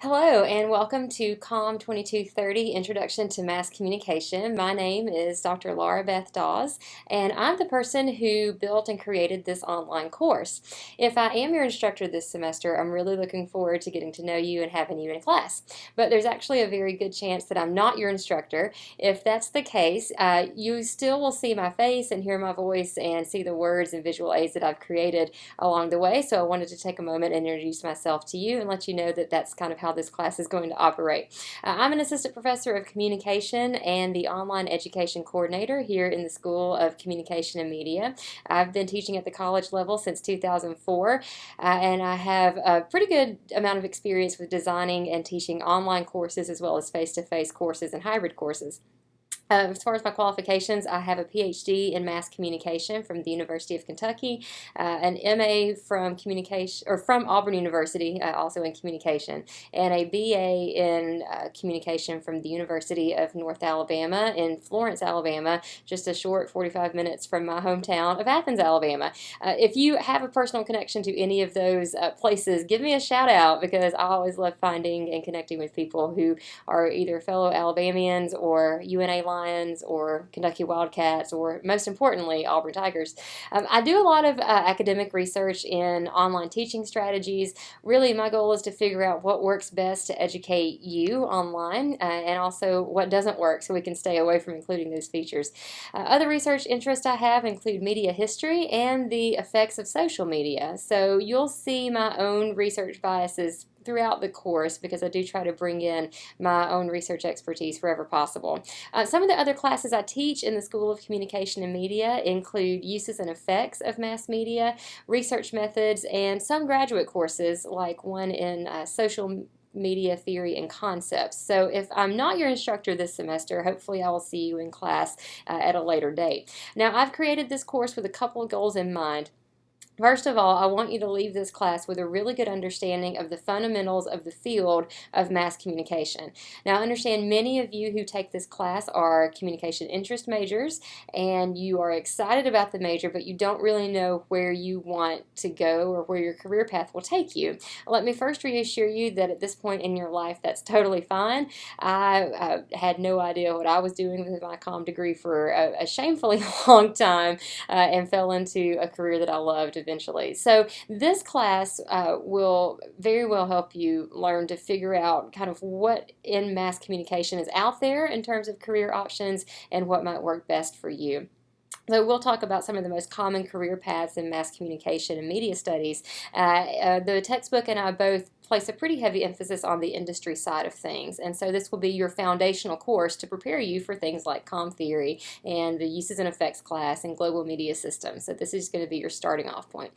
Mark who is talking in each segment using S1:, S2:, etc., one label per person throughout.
S1: Hello and welcome to COM 2230 Introduction to Mass Communication. My name is Dr. Laura Beth Dawes, and I'm the person who built and created this online course. If I am your instructor this semester, I'm really looking forward to getting to know you and having you in class. But there's actually a very good chance that I'm not your instructor. If that's the case, you still will see my face and hear my voice and see the words and visual aids that I've created along the way. So I wanted to take a moment and introduce myself to you and let you know that that's kind of how this class is going to operate. I'm an assistant professor of communication and the online education coordinator here in the School of Communication and Media. I've been teaching at the college level since 2004, and I have a pretty good amount of experience with designing and teaching online courses as well as face-to-face courses and hybrid courses. As far as my qualifications, I have a PhD in mass communication from the University of Kentucky, an MA from communication or from Auburn University, also in communication, and a BA in communication from the University of North Alabama in Florence, Alabama, just a short 45 minutes from my hometown of Athens, Alabama. If you have a personal connection to any of those places, give me a shout out because I always love finding and connecting with people who are either fellow Alabamians or UNA Lions or Kentucky Wildcats or, most importantly, Auburn Tigers. I do a lot of academic research in online teaching strategies. Really, my goal is to figure out what works best to educate you online and also what doesn't work so we can stay away from including those features. Other research interests I have include media history and the effects of social media. So you'll see my own research biases throughout the course because I do try to bring in my own research expertise wherever possible. Some of the other classes I teach in the School of Communication and Media include uses and effects of mass media, research methods, and some graduate courses like one in social media theory and concepts. So if I'm not your instructor this semester, hopefully I will see you in class at a later date. Now, I've created this course with a couple of goals in mind. First of all, I want you to leave this class with a really good understanding of the fundamentals of the field of mass communication. Now, I understand many of you who take this class are communication interest majors, and you are excited about the major, but you don't really know where you want to go or where your career path will take you. Let me first reassure you that at this point in your life, that's totally fine. I had no idea what I was doing with my comm degree for a shamefully long time and fell into a career that I loved eventually. So this class will very well help you learn to figure out kind of what in mass communication is out there in terms of career options and what might work best for you. So we'll talk about some of the most common career paths in mass communication and media studies. The textbook and I both place a pretty heavy emphasis on the industry side of things, and so this will be your foundational course to prepare you for things like comm theory and the uses and effects class and global media systems. So this is going to be your starting off point.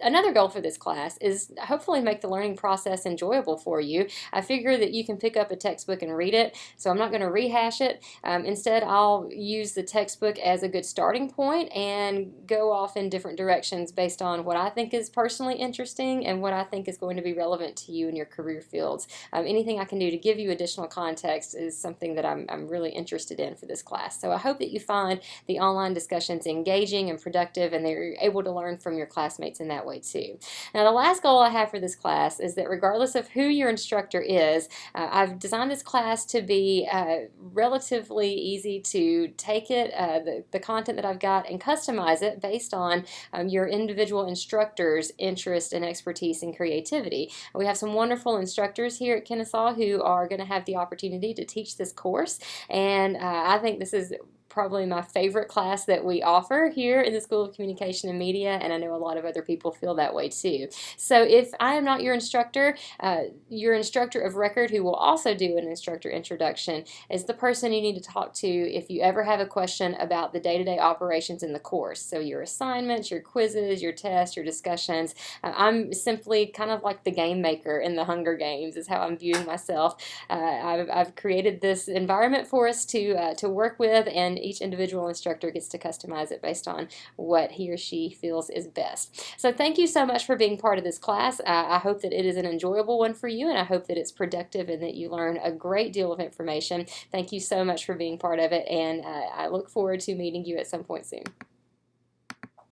S1: Another goal for this class is hopefully make the learning process enjoyable for you. I figure that you can pick up a textbook and read it, so I'm not going to rehash it. Instead, I'll use the textbook as a good starting point and go off in different directions based on what I think is personally interesting and what I think is going to be relevant to you in your career fields. Anything I can do to give you additional context is something that I'm really interested in for this class. So I hope that you find the online discussions engaging and productive and that you're able to learn from your classmates in that way too. Now, the last goal I have for this class is that regardless of who your instructor is, I've designed this class to be relatively easy to take it, the content that I've got, and customize it based on your individual instructor's interest and expertise and creativity. We have some wonderful instructors here at Kennesaw who are going to have the opportunity to teach this course, and I think this is probably my favorite class that we offer here in the School of Communication and Media, and I know a lot of other people feel that way too. So if I am not your instructor of record who will also do an instructor introduction is the person you need to talk to if you ever have a question about the day-to-day operations in the course. So your assignments, your quizzes, your tests, your discussions. I'm simply kind of like the game maker in the Hunger Games is how I'm viewing myself. I've created this environment for us to work with, and each individual instructor gets to customize it based on what he or she feels is best. So thank you so much for being part of this class. I hope that it is an enjoyable one for you, and I hope that it's productive and that you learn a great deal of information. Thank you so much for being part of it, and I look forward to meeting you at some point soon.